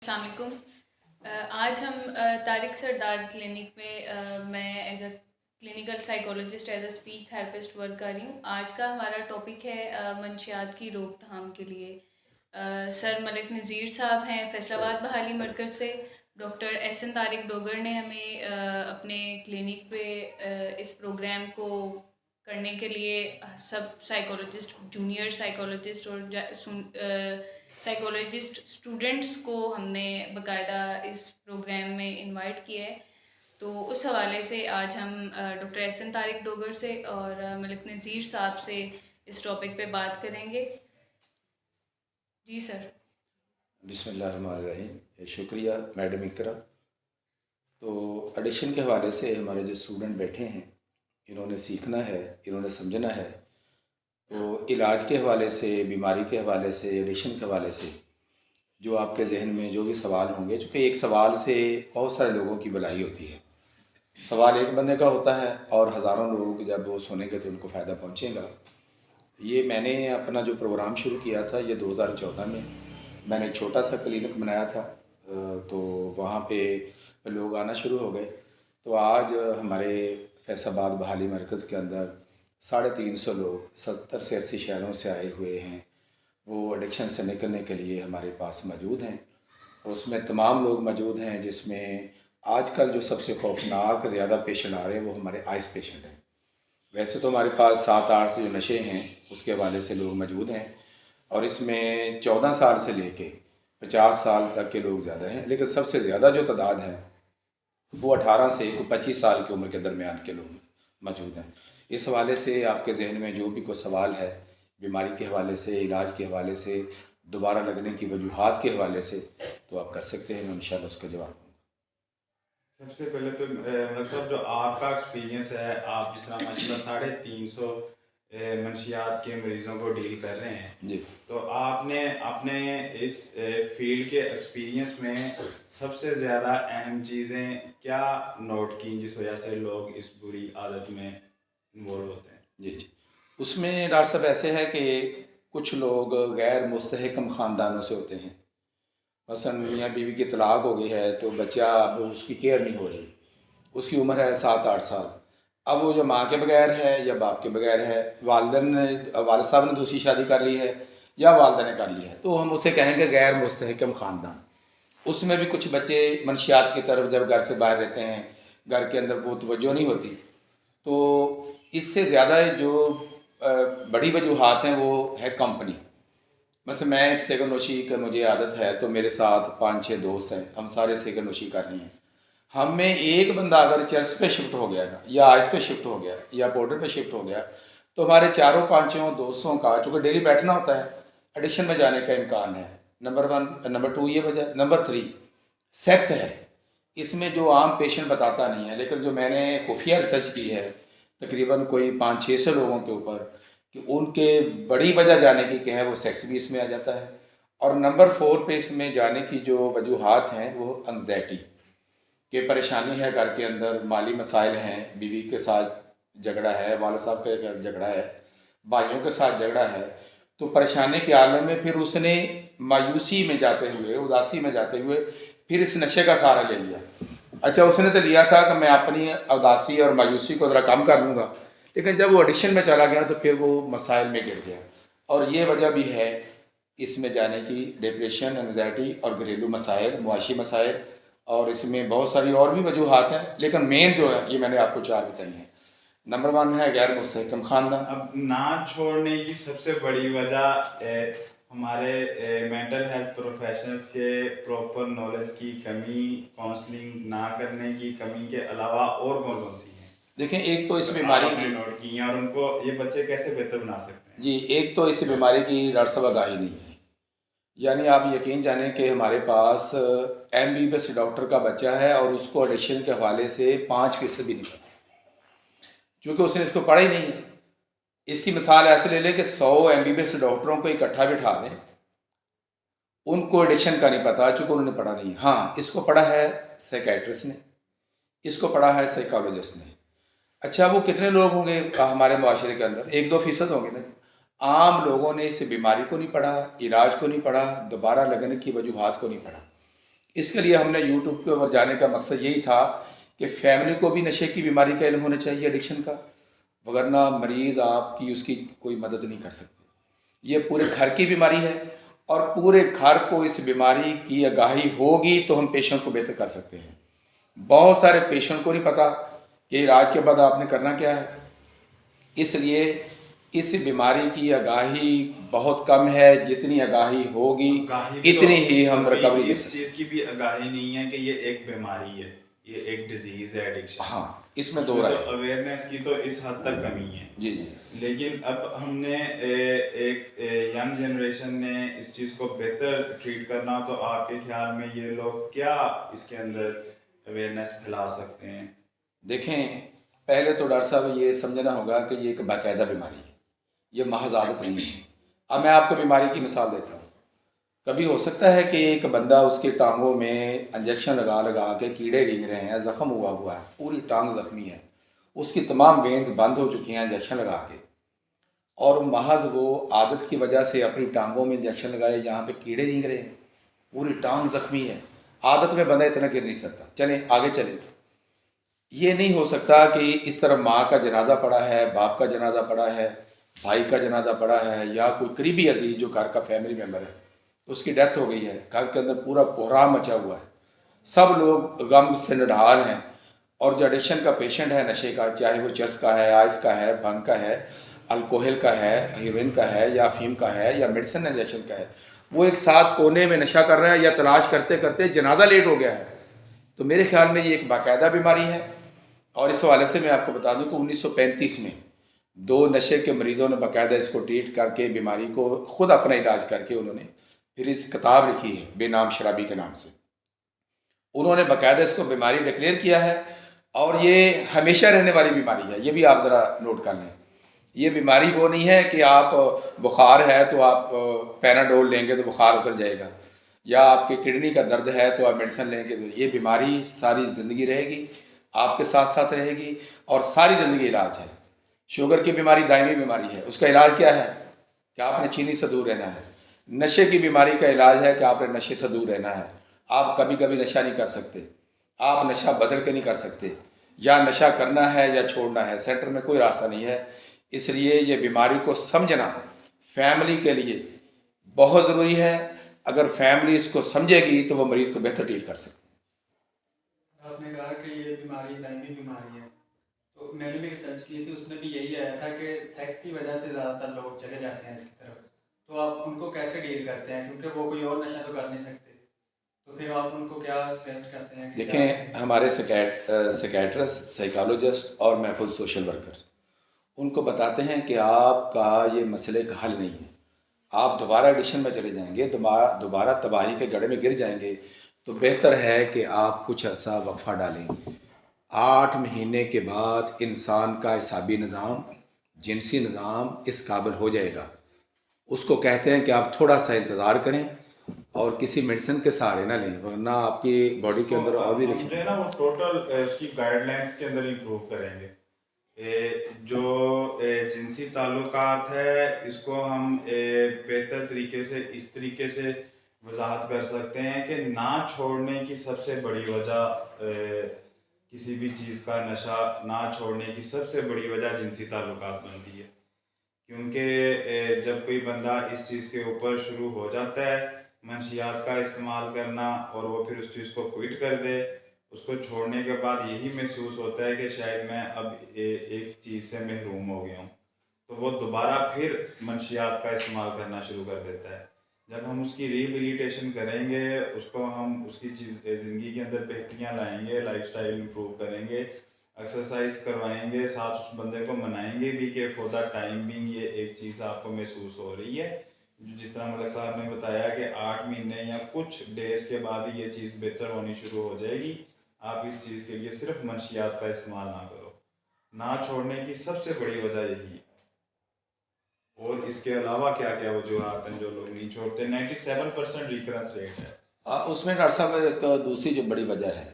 السلام علیکم۔ آج ہم طارق سردار کلینک میں میں as a clinical psychologist as a speech therapist work کر رہی ہوں۔ آج کا ہمارا ٹاپک ہے منشیات کی روک تھام کے لیے۔ سر ملک نذیر صاحب ہیں فیصل آباد بحالی مرکز سے۔ ڈاکٹر احسن طارق ڈوگر نے ہمیں اپنے کلینک پہ اس پروگرام کو کرنے کے لیے سب سائیکولوجسٹ، جونیئر سائیکولوجسٹ اور سائیکولوجسٹ اسٹوڈنٹس کو ہم نے باقاعدہ اس پروگرام میں انوائٹ کیا ہے۔ تو اس حوالے سے آج ہم ڈاکٹر احسن طارق ڈوگر سے اور ملک نذیر صاحب سے اس ٹاپک پہ بات کریں گے۔ جی سر۔ بسم اللہ الرحمن الرحیم۔ شکریہ میڈم اقرا۔ تو ایڈیشن کے حوالے سے ہمارے جو اسٹوڈنٹ بیٹھے ہیں، انہوں نے سیکھنا ہے، انہوں نے سمجھنا ہے۔ تو علاج کے حوالے سے، بیماری کے حوالے سے، ایڈیشن کے حوالے سے جو آپ کے ذہن میں جو بھی سوال ہوں گے، چونکہ ایک سوال سے بہت سارے لوگوں کی بھلائی ہوتی ہے۔ سوال ایک بندے کا ہوتا ہے اور ہزاروں لوگ جب وہ سنیں گے تو ان کو فائدہ پہنچے گا۔ یہ میں نے اپنا جو پروگرام شروع کیا تھا یہ 2014 میں نے ایک چھوٹا سا کلینک بنایا تھا، تو وہاں پہ لوگ آنا شروع ہو گئے۔ تو آج ہمارے فیصل آباد بحالی مرکز کے اندر 350 لوگ 70 سے 80 شہروں سے آئے ہوئے ہیں، وہ ایڈکشن سے نکلنے کے لیے ہمارے پاس موجود ہیں۔ اور اس میں تمام لوگ موجود ہیں، جس میں آج کل جو سب سے خوفناک زیادہ پیشنٹ آ رہے ہیں وہ ہمارے آئس پیشنٹ ہیں۔ ویسے تو ہمارے پاس 7-8 سے جو نشے ہیں اس کے حوالے سے لوگ موجود ہیں، اور اس میں 14 سال سے لے کے 50 سال تک کے لوگ زیادہ ہیں، لیکن سب سے زیادہ جو تعداد ہے وہ 18 سے 25 سال کی عمر کے درمیان کے لوگ موجود ہیں۔ اس حوالے سے آپ کے ذہن میں جو بھی کوئی سوال ہے بیماری کے حوالے سے، علاج کے حوالے سے، دوبارہ لگنے کی وجوہات کے حوالے سے، تو آپ کر سکتے ہیں، میں انشاءاللہ اس کا جواب دوں گا۔ سب سے پہلے تو مطلب جو آپ کا ایکسپیرینس ہے، آپ جس طرح ماشاءاللہ 350 منشیات کے مریضوں کو ڈیل کر رہے ہیں، جی، تو آپ نے اپنے اس فیلڈ کے ایکسپیرینس میں سب سے زیادہ اہم چیزیں کیا نوٹ کی جس وجہ سے لوگ اس بری عادت میں انوالو ہوتے ہیں؟ جی اس میں ڈاکٹر صاحب ایسے ہے کہ کچھ لوگ غیر مستحکم خاندانوں سے ہوتے ہیں۔ مثلاً میاں بیوی کی طلاق ہو گئی ہے تو بچہ اب اس کی کیئر نہیں ہو رہی، اس کی عمر ہے 7-8 سال، اب وہ جو ماں کے بغیر ہے یا باپ کے بغیر ہے، والد صاحب نے دوسری شادی کر لی ہے یا والدہ نے کر لی ہے، تو ہم اسے کہیں گے غیر مستحکم خاندان۔ اس میں بھی کچھ بچے منشیات کی طرف جب گھر سے باہر رہتے ہیں، گھر کے اندر وہ توجہ نہیں ہوتی، تو اس سے زیادہ جو بڑی وجوہات ہیں وہ ہے کمپنی۔ مثلا میں ایک سیگا نوشی کا مجھے عادت ہے، تو میرے ساتھ 5-6 دوست ہیں، ہم سارے سیگا نوشی کر رہے ہیں۔ ہم میں ایک بندہ اگر چرس پہ شفٹ ہو گیا یا آئس پہ شفٹ ہو گیا یا پاؤڈر پہ شفٹ ہو گیا، تو ہمارے 4-5 دوستوں کا چونکہ ڈیلی بیٹھنا ہوتا ہے، ایڈیشن میں جانے کا امکان ہے۔ نمبر 1، نمبر 2 یہ وجہ، نمبر 3 سیکس ہے۔ اس میں جو عام پیشنٹ بتاتا نہیں ہے، لیکن جو میں نے خفیہ ریسرچ کی ہے تقریباً کوئی 500-600 لوگوں کے اوپر، کہ ان کے بڑی وجہ جانے کی کیا ہے، وہ سیکس بھی اس میں آ جاتا ہے۔ اور نمبر 4 پہ اس میں جانے کی جو وجوہات ہیں وہ انگزائٹی، کہ پریشانی ہے گھر کے اندر، مالی مسائل ہیں، بیوی کے ساتھ جھگڑا ہے، والد صاحب کے ساتھ جھگڑا ہے، بھائیوں کے ساتھ جھگڑا ہے، تو پریشانی کے عالم میں پھر اس نے مایوسی میں جاتے ہوئے، اداسی میں جاتے ہوئے پھر اس نشے کا سہارا لے لیا۔ اچھا، اس نے تو لیا تھا کہ میں اپنی اداسی اور مایوسی کو ذرا کم کر لوں گا، لیکن جب وہ ایڈکشن میں چلا گیا تو پھر وہ مسائل میں گر گیا۔ اور یہ وجہ بھی ہے اس میں جانے کی، ڈپریشن، انگزائٹی اور گھریلو مسائل، معاشی مسائل، اور اس میں بہت ساری اور بھی وجوہات ہیں، لیکن مین جو ہے یہ میں نے آپ کو 4 بتائی ہیں۔ نمبر 1 ہے غیر مستحکم خاندان۔ اب نہ چھوڑنے کی سب سے بڑی وجہ ہمارے مینٹل ہیلتھ پروفیشنلز کے پراپر نالج کی کمی، کاؤنسلنگ نہ کرنے کی کمی کے علاوہ اور کون سی ہیں؟ دیکھیں، ایک تو اس بیماری کی نوٹ کی ہیں، اور ان کو یہ بچے کیسے بہتر بنا سکتے ہیں؟ جی، ایک تو اس بیماری کی ڈاکٹر صاحب آگاہی نہیں ہے۔ یعنی آپ یقین جانیں کہ ہمارے پاس MBBS ڈاکٹر کا بچہ ہے اور اس کو ایڈکشن کے حوالے سے 5% بھی نہیں پتا، چونکہ اس نے اس کو پڑھا ہی نہیں ہے۔ اس کی مثال ایسے لے لیں کہ 100 MBBS ڈاکٹروں کو اکٹھا بٹھا دیں، ان کو ایڈکشن کا نہیں پتا چونکہ انہوں نے پڑھا نہیں ہے۔ ہاں، اس کو پڑھا ہے سائیکیٹرسٹ نے، اس کو پڑھا ہے سائیکالوجسٹ نے۔ اچھا، وہ کتنے لوگ ہوں گے ہمارے معاشرے کے اندر؟ 1-2% ہوں گے نا۔ عام لوگوں نے اس بیماری کو نہیں پڑھا، علاج کو نہیں پڑھا، دوبارہ لگنے کی وجوہات کو نہیں پڑھا۔ اس کے لیے ہم نے یوٹیوب کے اوپر جانے کا مقصد یہی تھا کہ فیملی کو بھی نشے کی بیماری کا علم ہونا چاہیے، ایڈکشن کا، وگرنہ مریض آپ کی اس کی کوئی مدد نہیں کر سکتے۔ یہ پورے گھر کی بیماری ہے، اور پورے گھر کو اس بیماری کی آگاہی ہوگی تو ہم پیشنٹ کو بہتر کر سکتے ہیں۔ بہت سارے پیشنٹ کو نہیں پتہ کہ علاج کے بعد آپ نے کرنا کیا ہے، اس لیے اس بیماری کی آگاہی بہت کم ہے۔ جتنی آگاہی ہوگی اتنی ہی ہم ریکوری دے اس سکتے ہیں۔ چیز کی بھی آگاہی نہیں ہے کہ یہ ایک بیماری ہے، یہ ایک ڈیزیز ہے، ایڈکشن۔ ہاں، اس میں دو رائے۔ اویئرنیس کی تو اس حد تک کمی ہے۔ جی جی۔ لیکن اب ہم نے ایک ینگ جنریشن نے اس چیز کو بہتر ٹریٹ کرنا، تو آپ کے خیال میں یہ لوگ کیا اس کے اندر اویئرنیس پھیلا سکتے ہیں؟ دیکھیں، پہلے تو ڈاکٹر صاحب یہ سمجھنا ہوگا کہ یہ ایک باقاعدہ بیماری ہے، یہ محض عادت نہیں ہے۔ اب میں آپ کو بیماری کی مثال دیتا ہوں۔ کبھی ہو سکتا ہے کہ ایک بندہ اس کی ٹانگوں میں انجیکشن لگا لگا کے کیڑے رینگ رہے ہیں، زخم ہوا ہے، پوری ٹانگ زخمی ہے، اس کی تمام وینز بند ہو چکی ہیں انجیکشن لگا کے، اور محض وہ عادت کی وجہ سے اپنی ٹانگوں میں انجیکشن لگائے جہاں پہ کیڑے رینگ رہے ہیں، پوری ٹانگ زخمی ہے۔ عادت میں بندہ اتنا گر نہیں سکتا۔ چلیں آگے چلیں۔ یہ نہیں ہو سکتا کہ اس طرح ماں کا جنازہ پڑا ہے، باپ کا جنازہ پڑا ہے، بھائی کا جنازہ پڑا ہے، یا کوئی قریبی عزیز جو گھر کا فیملی ممبر ہے اس کی ڈیتھ ہو گئی ہے، گھر کے اندر پورا بحران مچا ہوا ہے، سب لوگ غم سے نڈھال ہیں، اور جو ایڈکشن کا پیشنٹ ہے نشے کا، چاہے وہ چرس کا ہے، آئس کا ہے، بھنگ کا ہے، الکوہل کا ہے، ہیروئن کا ہے، یا افیم کا ہے، یا میڈیسن انجیکشن کا ہے، وہ ایک ساتھ کونے میں نشہ کر رہا ہے، یا تلاش کرتے کرتے جنازہ لیٹ ہو گیا ہے، تو میرے خیال میں یہ ایک باقاعدہ بیماری ہے۔ اور اس حوالے سے میں آپ کو بتا دوں کہ 1935 میں 2 نشے کے مریضوں نے باقاعدہ اس کو ٹریٹ کر کے بیماری کو خود اپنا علاج کر کے انہوں نے پھر اس کتاب لکھی ہے بے نام شرابی کے نام سے۔ انہوں نے باقاعدہ اس کو بیماری ڈکلیئر کیا ہے، اور یہ ہمیشہ رہنے والی بیماری ہے، یہ بھی آپ ذرا نوٹ کر لیں۔ یہ بیماری وہ نہیں ہے کہ آپ بخار ہے تو آپ پیناڈول لیں گے تو بخار اتر جائے گا، یا آپ کے کڈنی کا درد ہے تو آپ میڈیسن لیں گے، تو یہ بیماری ساری زندگی رہے گی، آپ کے ساتھ ساتھ رہے گی، اور ساری زندگی علاج ہے۔ شوگر کی بیماری دائمی بیماری ہے، اس کا علاج کیا ہے کہ آپ نے چینی سے دور رہنا ہے۔ نشے کی بیماری کا علاج ہے کہ آپ نے نشے سے دور رہنا ہے۔ آپ کبھی کبھی نشہ نہیں کر سکتے، آپ نشہ بدل کے نہیں کر سکتے، یا نشہ کرنا ہے یا چھوڑنا ہے، سینٹر میں کوئی راستہ نہیں ہے۔ اس لیے یہ بیماری کو سمجھنا فیملی کے لیے بہت ضروری ہے۔ اگر فیملی اس کو سمجھے گی تو وہ مریض کو بہتر ٹریٹ کر سکتے۔ آپ نے کہا کہ یہ بیماری دائمی بیماری ہے، تو میں نے بھی ریسرچ کی تھی، اس میں بھی یہی آیا تھا کہ سیکس کی وجہ سے زیادہ تر لوگ چلے جاتے ہیں اس کی طرف، تو آپ ان کو کیسے ڈیل کرتے ہیں؟ کیونکہ وہ کوئی اور نشہ تو کر نہیں سکتے، تو پھر آپ ان کو کیا سجیسٹ کرتے ہیں؟ دیکھیں، ہمارے سیکیٹرسٹ، سائیکالوجسٹ اور میں خود سوشل ورکر ان کو بتاتے ہیں کہ آپ کا یہ مسئلے کا حل نہیں ہے، آپ دوبارہ ایڈکشن میں چلے جائیں گے، دوبارہ تباہی کے گڑھے میں گر جائیں گے، تو بہتر ہے کہ آپ کچھ عرصہ وقفہ ڈالیں۔ 8 مہینے کے بعد انسان کا اعصابی نظام، جنسی نظام اس قابل ہو جائے گا۔ اس کو کہتے ہیں کہ آپ تھوڑا سا انتظار کریں اور کسی میڈیسن کے سہارے نہ لیں، ورنہ آپ کی باڈی کے اندر اور بھی جو ہے نا وہ ٹوٹل اس کی گائیڈ لائنس کے اندر امپروو کریں گے۔ جو جنسی تعلقات ہے اس کو ہم بہتر طریقے سے اس طریقے سے وضاحت کر سکتے ہیں کہ نہ چھوڑنے کی سب سے بڑی وجہ، کسی بھی چیز کا نشہ نہ چھوڑنے کی سب سے بڑی وجہ جنسی تعلقات بنتی ہے، کیونکہ جب کوئی بندہ اس چیز کے اوپر شروع ہو جاتا ہے منشیات کا استعمال کرنا، اور وہ پھر اس چیز کو کوئٹ کر دے، اس کو چھوڑنے کے بعد یہی محسوس ہوتا ہے کہ شاید میں اب ایک چیز سے محروم ہو گیا ہوں، تو وہ دوبارہ پھر منشیات کا استعمال کرنا شروع کر دیتا ہے۔ جب ہم اس کی ریہیبلیٹیشن کریں گے، اس کو ہم اس کی زندگی کے اندر بہتریاں لائیں گے، لائف سٹائل امپروو کریں گے، ایکسرسائز کروائیں گے، ساتھ اس بندے کو منائیں گے بھی کہ فور دا ٹائم بینگ یہ ایک چیز آپ کو محسوس ہو رہی ہے، جس طرح ملک صاحب نے بتایا کہ 8 مہینے یا کچھ ڈیز کے بعد ہی یہ چیز بہتر ہونی شروع ہو جائے گی۔ آپ اس چیز کے لیے صرف منشیات کا استعمال نہ کرو۔ نہ چھوڑنے کی سب سے بڑی وجہ یہی ہے، اور اس کے علاوہ کیا کیا وجوہات ہیں جو لوگ نہیں چھوڑتے؟ 97% ریکرنس ریٹ ہے۔ اس میں ڈاکٹر صاحب ایک دوسری جو بڑی وجہ ہے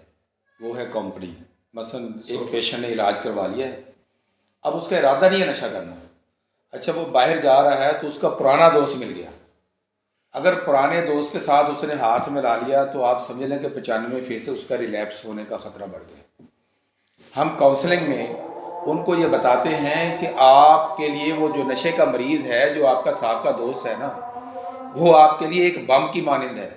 وہ ہے کمپنی۔ مثلا ایک پیشنٹ نے علاج کروا لیا ہے، اب اس کا ارادہ نہیں ہے نشہ کرنا، اچھا وہ باہر جا رہا ہے تو اس کا پرانا دوست مل گیا، اگر پرانے دوست کے ساتھ اس نے ہاتھ ملا لیا تو آپ سمجھ لیں کہ 95% اس کا ریلیپس ہونے کا خطرہ بڑھ گیا۔ ہم کاؤنسلنگ میں ان کو یہ بتاتے ہیں کہ آپ کے لیے وہ جو نشے کا مریض ہے، جو آپ کا سابقہ دوست ہے نا، وہ آپ کے لیے ایک بم کی مانند ہے۔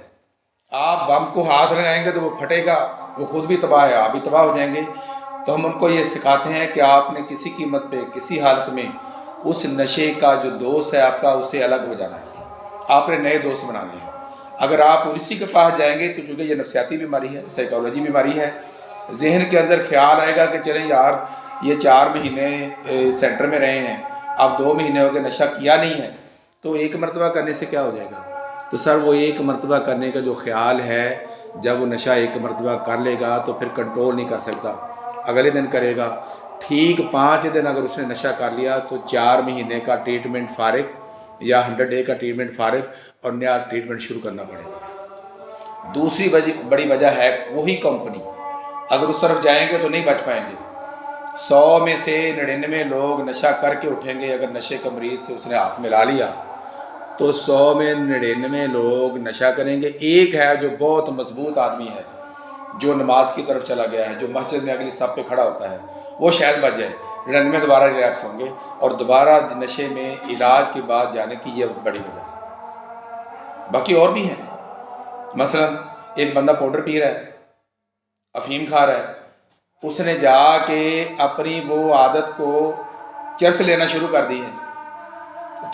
آپ بم کو ہاتھ لگائیں گے تو وہ پھٹے گا، وہ خود بھی تباہ ہے، آپ بھی تباہ ہو جائیں گے۔ تو ہم ان کو یہ سکھاتے ہیں کہ آپ نے کسی قیمت پہ کسی حالت میں اس نشے کا جو دوست ہے آپ کا، اس سے الگ ہو جانا ہے، آپ نے نئے دوست بنانے ہیں۔ اگر آپ اسی کے پاس جائیں گے تو چونکہ یہ نفسیاتی بیماری ہے، سائیکالوجی بیماری ہے، ذہن کے اندر خیال آئے گا کہ چلیں یار یہ 4 مہینے سینٹر میں رہے ہیں، اب 2 مہینے ہو گئے نشہ کیا نہیں ہے، تو ایک مرتبہ کرنے سے کیا ہو جائے گا؟ تو سر وہ ایک مرتبہ کرنے کا جو خیال ہے، جب وہ نشہ ایک مرتبہ کر لے گا تو پھر کنٹرول نہیں کر سکتا، اگلے دن کرے گا۔ ٹھیک 5 دن اگر اس نے نشہ کر لیا تو 4 مہینے کا ٹریٹمنٹ فارغ، یا 100 ڈے کا ٹریٹمنٹ فارغ، اور نیا ٹریٹمنٹ شروع کرنا پڑے گا۔ دوسری بڑی وجہ ہے وہی کمپنی، اگر اس طرف جائیں گے تو نہیں بچ پائیں گے۔ 100 میں سے 99 لوگ نشہ کر کے اٹھیں گے۔ اگر نشے کا مریض سے اس نے ہاتھ ملا لیا تو 100 میں 99 لوگ نشہ کریں گے۔ ایک ہے جو بہت مضبوط آدمی ہے، جو نماز کی طرف چلا گیا ہے، جو مسجد میں اگلی صف پہ کھڑا ہوتا ہے، وہ شاید بچ جائے۔ 99 دوبارہ ریلیپس ہوں گے، اور دوبارہ نشے میں علاج کے بعد جانے کی یہ بڑی وجہ ہے۔ باقی اور بھی ہیں، مثلا ایک بندہ پاؤڈر پی رہا ہے، افیم کھا رہا ہے، اس نے جا کے اپنی وہ عادت کو چرس لینا شروع کر دی ہے،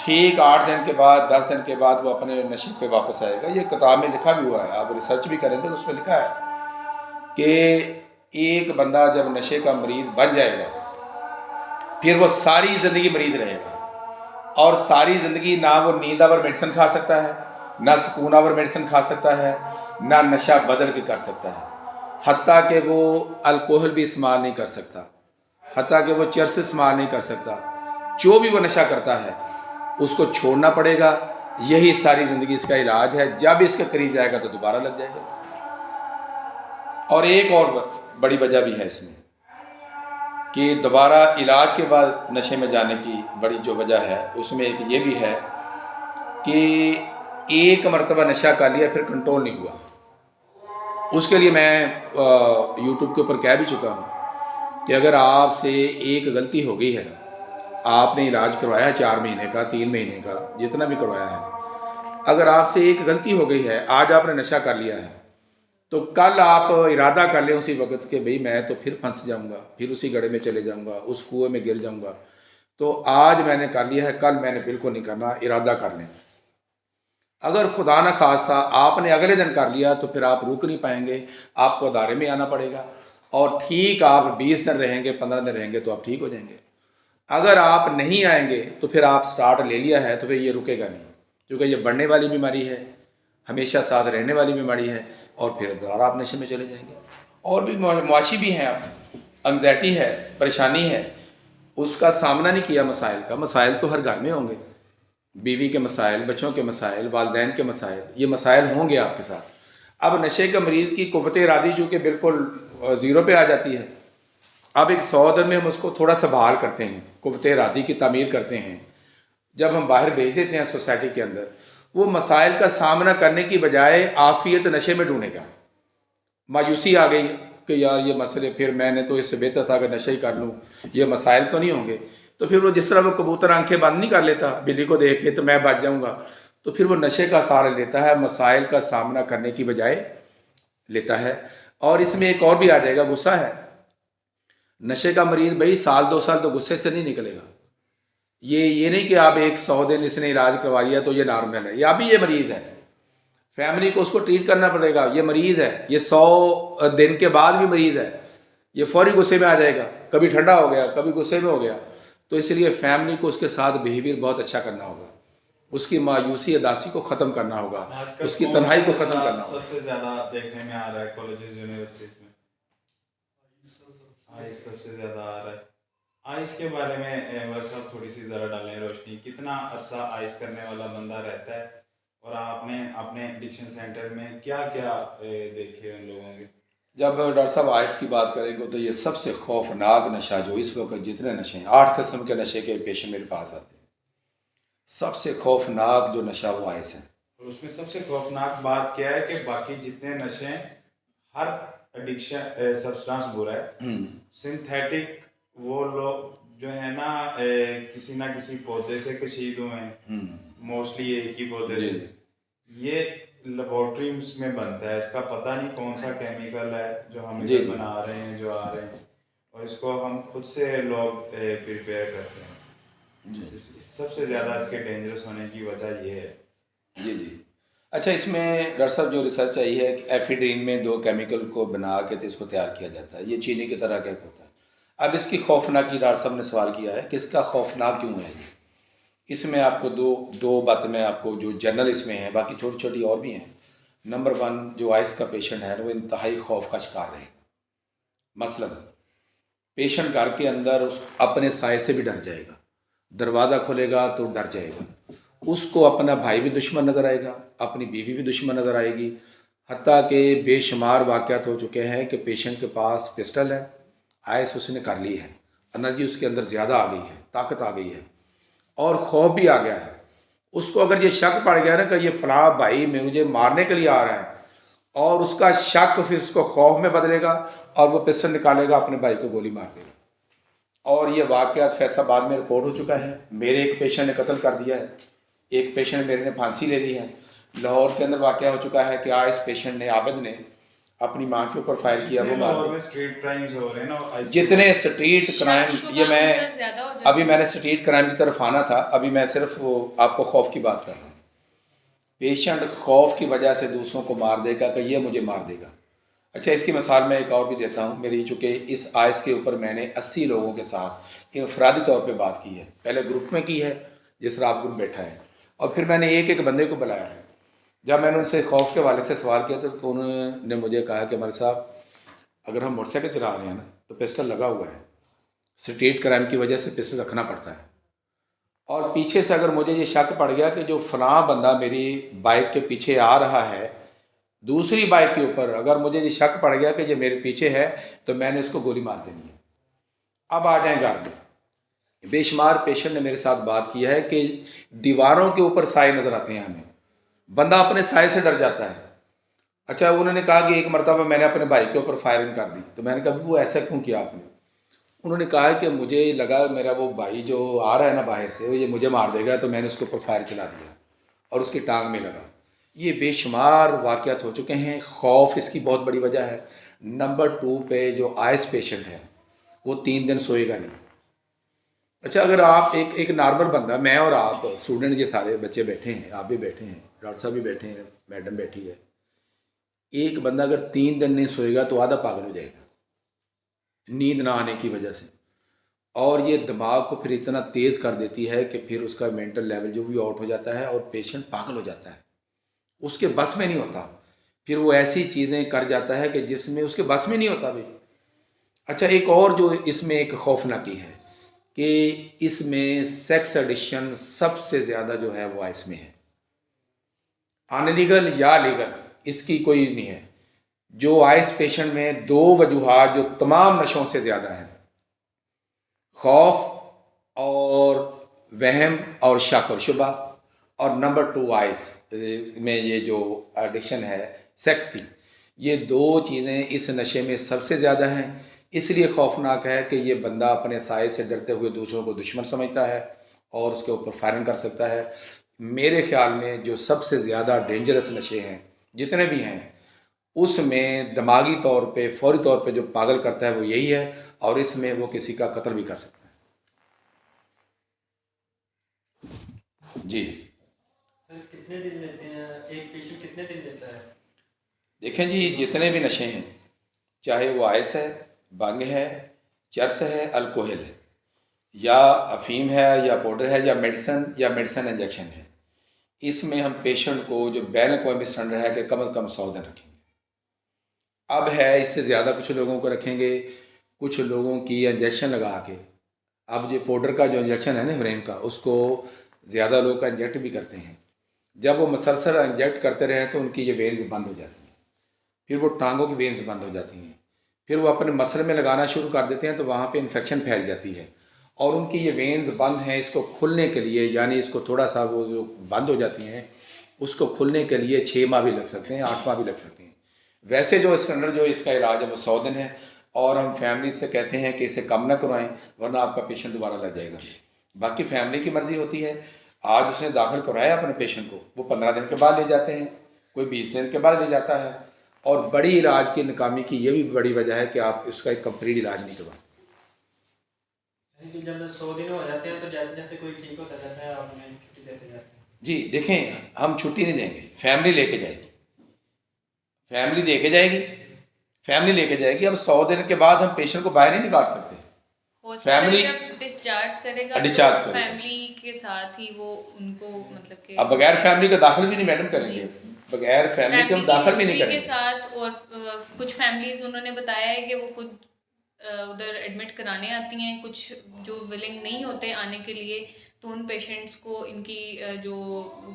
ٹھیک 8 دن کے بعد 10 دن کے بعد وہ اپنے نشے پہ واپس آئے گا۔ یہ کتاب میں لکھا بھی ہوا ہے، آپ ریسرچ بھی کریں تو اس میں لکھا ہے کہ ایک بندہ جب نشے کا مریض بن جائے گا پھر وہ ساری زندگی مریض رہے گا، اور ساری زندگی نہ وہ نیند آور میڈیسن کھا سکتا ہے، نہ سکون آور میڈیسن کھا سکتا ہے، نہ نشہ بدل کے کر سکتا ہے، حتیٰ کہ وہ الکوہل بھی استعمال نہیں کر سکتا، حتیٰ کہ وہ چرس استعمال نہیں کر سکتا۔ جو بھی وہ نشہ کرتا ہے اس کو چھوڑنا پڑے گا، یہی ساری زندگی اس کا علاج ہے۔ جب اس کے قریب جائے گا تو دوبارہ لگ جائے گا۔ اور ایک اور بڑی وجہ بھی ہے اس میں کہ دوبارہ علاج کے بعد نشے میں جانے کی بڑی جو وجہ ہے، اس میں ایک یہ بھی ہے کہ ایک مرتبہ نشہ کر لیا پھر کنٹرول نہیں ہوا۔ اس کے لیے میں یوٹیوب کے اوپر کہہ بھی چکا ہوں کہ اگر آپ سے ایک غلطی ہو گئی ہے، آپ نے علاج کروایا ہے 4 مہینے کا، 3 مہینے کا، جتنا بھی کروایا ہے، اگر آپ سے ایک غلطی ہو گئی ہے، آج آپ نے نشہ کر لیا ہے، تو کل آپ ارادہ کر لیں اسی وقت کہ بھئی میں تو پھر پھنس جاؤں گا، پھر اسی گڑھے میں چلے جاؤں گا، اس کنویں میں گر جاؤں گا، تو آج میں نے کر لیا ہے، کل میں نے بالکل نہیں کرنا، ارادہ کر لیں۔ اگر خدا نہ خواستہ آپ نے اگلے دن کر لیا تو پھر آپ رک نہیں پائیں گے، آپ کو ادارے میں آنا پڑے گا، اور ٹھیک آپ 20 دن رہیں گے، 15 دن رہیں گے تو آپ ٹھیک ہو جائیں گے۔ اگر آپ نہیں آئیں گے تو پھر آپ سٹارٹ لے لیا ہے تو پھر یہ رکے گا نہیں، کیونکہ یہ بڑھنے والی بیماری ہے، ہمیشہ ساتھ رہنے والی بیماری ہے، اور پھر دوبارہ آپ نشے میں چلے جائیں گے۔ اور بھی معاشی بھی ہیں، آپ انگزائٹی ہے، پریشانی ہے، اس کا سامنا نہیں کیا مسائل کا، مسائل تو ہر گھر میں ہوں گے، بیوی کے مسائل، بچوں کے مسائل، والدین کے مسائل، یہ مسائل ہوں گے آپ کے ساتھ۔ اب نشے کے مریض کی قوت ارادی چونکہ بالکل زیرو پہ آ جاتی ہے، اب ایک 100 دن میں ہم اس کو تھوڑا سا بحال کرتے ہیں، قوت ارادی کی تعمیر کرتے ہیں۔ جب ہم باہر بھیج دیتے ہیں سوسائٹی کے اندر، وہ مسائل کا سامنا کرنے کی بجائے عافیت نشے میں ڈھونڈے گا۔ مایوسی آ گئی کہ یار یہ مسئلے، پھر میں نے تو اس سے بہتر تھا کہ نشے ہی کر لوں، یہ مسائل تو نہیں ہوں گے، تو پھر وہ جس طرح وہ کبوتر آنکھیں بند نہیں کر لیتا بلی کو دیکھ کے تو میں بچ جاؤں گا، تو پھر وہ نشے کا سہارا لیتا ہے، مسائل کا سامنا کرنے کی بجائے لیتا ہے۔ اور اس میں ایک اور بھی آ جائے گا، غصہ ہے۔ نشے کا مریض بھائی 1-2 سال تو غصے سے نہیں نکلے گا۔ یہ نہیں کہ آپ 100 دن اس نے علاج کروا لیا تو یہ نارمل ہے، یا بھی یہ مریض ہے، فیملی کو اس کو ٹریٹ کرنا پڑے گا، یہ مریض ہے، یہ 100 دن کے بعد بھی مریض ہے، یہ فوری غصے میں آ جائے گا، کبھی ٹھنڈا ہو گیا، کبھی غصے میں ہو گیا، تو اس لیے فیملی کو اس کے ساتھ بیہیویئر بہت اچھا کرنا ہوگا، اس کی مایوسی اداسی کو ختم کرنا ہوگا، اس کی تنہائی کو ختم کرنا ہوگا۔ سب سے زیادہ دیکھنے میں آ رہا ہے کالجز یونیورسٹیز میں آئس سب سے زیادہ آ رہا ہے۔ آئس کے بارے میں صاحب تھوڑی سی ذرا ڈالیں روشنی، کتنا عرصہ آئس کرنے والا بندہ رہتا ہے، اور آپ نے اپنے ایڈکشن سینٹر میں کیا کیا دیکھے ان لوگوں کے؟ جب ڈاکٹر صاحب آئس کی بات کریں گے تو یہ سب سے خوفناک نشہ جو اس وقت جتنے نشے ہیں، 8 قسم کے نشے کے پیشے میرے پاس آتے ہیں، سب سے خوفناک جو نشہ وہ آئس ہے۔ اور اس میں سب سے خوفناک بات کیا ہے کہ باقی جتنے نشے ہیں ہر ایڈکشن سبسٹانس برا ہے، سنتھیٹک وہ لوگ جو ہے نا کسی نہ کسی پودے سے کشید ہوئے ہیں، موسٹلی ایک ہی پودے سے، یہ لیبارٹریز میں بنتا ہے، اس کا پتہ نہیں کون سا کیمیکل ہے جو ہم ادھر بنا رہے ہیں جو آ رہے ہیں، اور اس کو ہم خود سے لوگ پریپیئر کرتے ہیں. سب سے زیادہ اس کے ڈینجرس ہونے کی وجہ یہ ہے. جی. اچھا، اس میں ڈاکٹر صاحب جو ریسرچ آئی ہے کہ ایفیڈرین میں 2 کیمیکل کو بنا کے تو اس کو تیار کیا جاتا ہے، یہ چینی کی طرح کیک ہوتا ہے. اب اس کی خوفناکی ڈاکٹر صاحب نے سوال کیا ہے کہ اس کا خوفناک کیوں ہے. اس میں آپ کو دو باتیں میں آپ کو جو جنرل اس میں ہیں، باقی چھوٹی چھوٹی اور بھی ہیں. نمبر 1، جو آئس کا پیشنٹ ہے وہ انتہائی خوف کا شکار رہے گا. مثلاً پیشنٹ گھر کے اندر اپنے سائے سے بھی ڈر جائے گا، دروازہ کھلے گا تو ڈر جائے گا، اس کو اپنا بھائی بھی دشمن نظر آئے گا، اپنی بیوی بھی دشمن نظر آئے گی. حتیٰ کہ بے شمار واقعات ہو چکے ہیں کہ پیشنٹ کے پاس پسٹل ہے، آئس اس نے کر لی ہے، انرجی اس کے اندر زیادہ آ گئی ہے، طاقت آ گئی ہے اور خوف بھی آ گیا ہے. اس کو اگر یہ شک پڑ گیا نا کہ یہ فلاں بھائی مجھے مارنے کے لیے آ رہا ہے، اور اس کا شک پھر اس کو خوف میں بدلے گا اور وہ پسٹل نکالے گا، اپنے بھائی کو گولی مار دے گا. اور یہ واقعات فیصل آباد میں رپورٹ ہو چکا ہے. میرے ایک پیشنٹ نے قتل کر دیا ہے، ایک پیشنٹ میرے نے پھانسی لے لی ہے. لاہور کے اندر واقعہ ہو چکا ہے کہ اس پیشنٹ نے، عابد نے اپنی ماں کے اوپر فائر کیا، وہ مار لاہور میں اسٹریٹ کرائمز ہو رہے ہیں نا، جتنے اسٹریٹ کرائم، یہ میں زیادہ ہو جاتا ابھی میں نے اسٹریٹ کرائم کی طرف آنا تھا، ابھی میں صرف وہ آپ کو خوف کی بات کر رہا ہوں. پیشنٹ خوف کی وجہ سے دوسروں کو مار دے گا کہ یہ مجھے مار دے گا. اچھا، اس کی مثال میں ایک اور بھی دیتا ہوں. میری چونکہ اس آئس کے اوپر میں نے 80 لوگوں کے ساتھ انفرادی طور پہ بات کی ہے، پہلے گروپ میں کی ہے جس طرح آپ گروپ بیٹھا ہے، اور پھر میں نے ایک ایک بندے کو بلایا ہے. جب میں نے ان سے خوف کے حوالے سے سوال کیا تو انہوں نے مجھے کہا کہ ہمارے صاحب اگر ہم موٹر سائیکل چلا رہے ہیں نا تو پسٹل لگا ہوا ہے، اسٹریٹ کرائم کی وجہ سے پسٹل رکھنا پڑتا ہے، اور پیچھے سے اگر مجھے یہ شک پڑ گیا کہ جو فلاں بندہ میری بائک کے پیچھے آ رہا ہے دوسری بائک کے اوپر، اگر مجھے یہ شک پڑ گیا کہ یہ میرے پیچھے ہے تو میں نے اس کو گولی مار دینی ہے. اب آ جائیں گھر میں. بے شمار پیشنٹ نے میرے ساتھ بات کی ہے کہ دیواروں کے اوپر سائے نظر آتے ہیں ہمیں، بندہ اپنے سائے سے ڈر جاتا ہے. اچھا، انہوں نے کہا کہ ایک مرتبہ میں نے اپنے بھائی کے اوپر فائرنگ کر دی، تو میں نے کہا وہ ایسا کیوں کیا آپ نے؟ انہوں نے کہا کہ مجھے لگا میرا وہ بھائی جو آ رہا ہے نا باہر سے، یہ مجھے مار دے گا، تو میں نے اس کے اوپر فائر چلا دیا اور اس کی ٹانگ میں لگا. یہ بے شمار واقعات ہو چکے ہیں. خوف اس کی بہت بڑی وجہ ہے. نمبر 2 پہ جو آئس پیشنٹ ہے وہ 3 دن سوئے گا نہیں. اچھا، اگر آپ ایک نارمل بندہ، میں اور آپ اسٹوڈنٹ، یہ سارے بچے بیٹھے ہیں، آپ بھی بیٹھے ہیں، ڈاکٹر صاحب بھی بیٹھے ہیں، میڈم بیٹھی ہے، ایک بندہ اگر 3 دن نہیں سوئے گا تو آدھا پاگل ہو جائے گا نیند نہ آنے کی وجہ سے. اور یہ دماغ کو پھر اتنا تیز کر دیتی ہے کہ پھر اس کا مینٹل لیول جو بھی آؤٹ ہو جاتا ہے اور پیشنٹ پاگل ہو جاتا ہے، اس کے بس میں نہیں ہوتا. پھر وہ ایسی چیزیں کر جاتا ہے کہ جس میں اس کے بس میں نہیں ہوتا بھائی. اچھا، ایک اور جو اس میں ایک خوفناکی ہے کہ اس میں سیکس ایڈکشن سب سے زیادہ جو ہے وہ اس میں ہے. ان لیگل یا لیگل اس کی کوئی نہیں ہے. جو آئس پیشنٹ میں 2 وجوہات جو تمام نشوں سے زیادہ ہیں، خوف اور وہم اور شک اور شبہ، اور نمبر 2 آئس میں یہ جو ایڈکشن ہے سیکس کی، یہ 2 چیزیں اس نشے میں سب سے زیادہ ہیں. اس لیے خوفناک ہے کہ یہ بندہ اپنے سائے سے ڈرتے ہوئے دوسروں کو دشمن سمجھتا ہے اور اس کے اوپر فائرنگ کر سکتا ہے. میرے خیال میں جو سب سے زیادہ ڈینجرس نشے ہیں جتنے بھی ہیں، اس میں دماغی طور پہ فوری طور پہ جو پاگل کرتا ہے وہ یہی ہے، اور اس میں وہ کسی کا قتل بھی کر سکتا ہے. جی سر کتنے دن لیتے ہیں ایک پیشنٹ، کتنے دن لیتا ہے؟ دیکھیں جی، جتنے بھی نشے ہیں، چاہے وہ آئس ہے، بنگ ہے، چرس ہے، الکوہل ہے، یا افیم ہے، یا پاؤڈر ہے، یا میڈیسن انجیکشن ہے، اس میں ہم پیشنٹ کو جو بین الاقوامی اسٹینڈرڈ ہے کہ کم از کم 100 دن رکھیں گے. اب ہے اس سے زیادہ کچھ لوگوں کو رکھیں گے، کچھ لوگوں کی انجیکشن لگا کے. اب یہ پاؤڈر کا جو انجیکشن ہے نا فریم کا، اس کو زیادہ لوگ کا انجیکٹ بھی کرتے ہیں. جب وہ مسلسل انجیکٹ کرتے رہے تو ان کی یہ وینز بند ہو جاتی ہیں، پھر وہ ٹانگوں کی وینز بند ہو جاتی ہیں، پھر وہ اپنے مسل میں لگانا شروع کر دیتے ہیں تو وہاں پہ انفیکشن پھیل جاتی ہے، اور ان کی یہ وینز بند ہیں. اس کو کھلنے کے لیے، یعنی اس کو تھوڑا سا وہ جو بند ہو جاتی ہیں، اس کو کھلنے کے لیے 6 ماہ بھی لگ سکتے ہیں، 8 ماہ بھی لگ سکتے ہیں. ویسے جو اسٹینڈرڈ جو اس کا علاج ہے وہ 100 دن ہے، اور ہم فیملی سے کہتے ہیں کہ اسے کم نہ کروائیں ورنہ آپ کا پیشنٹ دوبارہ لگ جائے گا. باقی فیملی کی مرضی ہوتی ہے. آج اس نے داخل کرایا اپنے پیشنٹ کو، وہ 15 دن کے بعد لے جاتے ہیں، کوئی 20 دن کے بعد لے جاتا ہے. اور بڑی علاج کی ناکامی کی یہ بھی بڑی وجہ ہے کہ آپ اس کا ایک کمپلیٹ علاج نہیں کروائیں. یعنی کہ جب 100 دن ہو جاتے ہیں تو جیسے جیسے کوئی ٹھیک ہوتا جاتا ہے آپ انہیں چھٹی دیتے جاتے ہیں؟ جی دیکھیں، ہم چھٹی نہیں دیں گے، فیملی لے کے جائے گی، فیملی دے کے جائے گی، فیملی لے کے جائے گی. اب 100 دن کے بعد ہم پیشنٹ کو باہر نہیں نکال سکتے. ہاسپٹل فیملی جب ڈسچارج کرے گا ڈسچارج تو کرے گا. فیملی کے ساتھ ہی وہ ان کو مطلب کہ اب بغیر فیملی کا داخل بھی نہیں میڈم کریں جی. گے، بغیر فیملی کے ہم فیملی کی داخل بھی نہیں ہسٹری کریں کے گے. ساتھ. اور کچھ فیملیز انہوں نے بتایا ہے کہ وہ خود ادھر ایڈمٹ کرانے آتی ہیں، کچھ جو ولنگ نہیں ہوتے آنے کے لیے، تو ان پیشنٹس کو ان کی جو